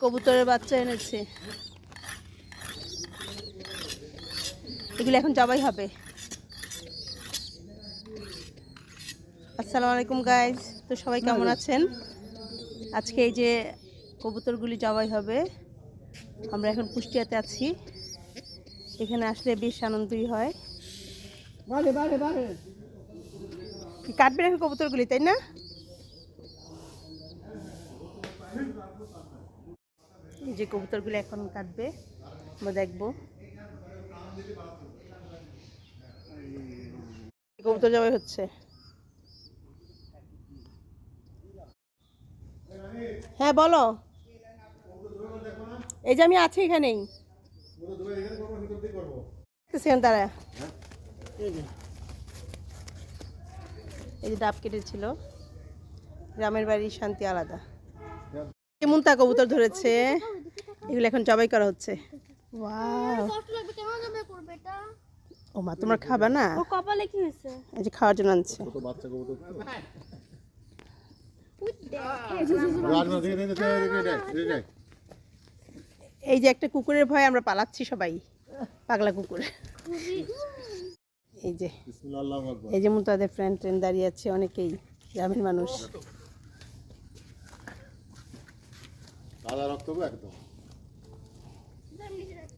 কবুতরের বাচ্চা এনেছে, এগুলো এখন জবাই হবে। আসসালামু আলাইকুম গাইজ, তো সবাই কেমন আছেন? আজকে এই যে কবুতরগুলি জবাই হবে। আমরা এখন কুষ্টিয়াতে আছি, এখানে আসলে বেশ আনন্দই হয়। কাটবেন এখন কবুতরগুলি, তাই না? এই যে কবুতরগুলি এখন কাটবে, আমরা দেখবো। কবুতর জবাই হচ্ছে। হ্যাঁ বলো। এই যে আমি আছি এখানেই, তারা এই যে ডাব কেটেছিল। গ্রামের বাড়ির শান্তি আলাদা। কেমন তা কবুতর ধরেছে, এগুলো এখন জবাই করা হচ্ছে। ওয়াও, ও মা তোমরা খাবে না? কপালে কি হয়েছে? এই যে খাওয়ার জন্য আনছে। এই যে একটা কুকুরের ভয়ে আমরা পালাচ্ছি সবাই, পাগলা কুকুর। এই যে এই যে মুতাদের ফ্রেন্ড দাঁড়িয়ে আছে, অনেকেই গ্রামের মানুষ। কাদা রক্ত একদম।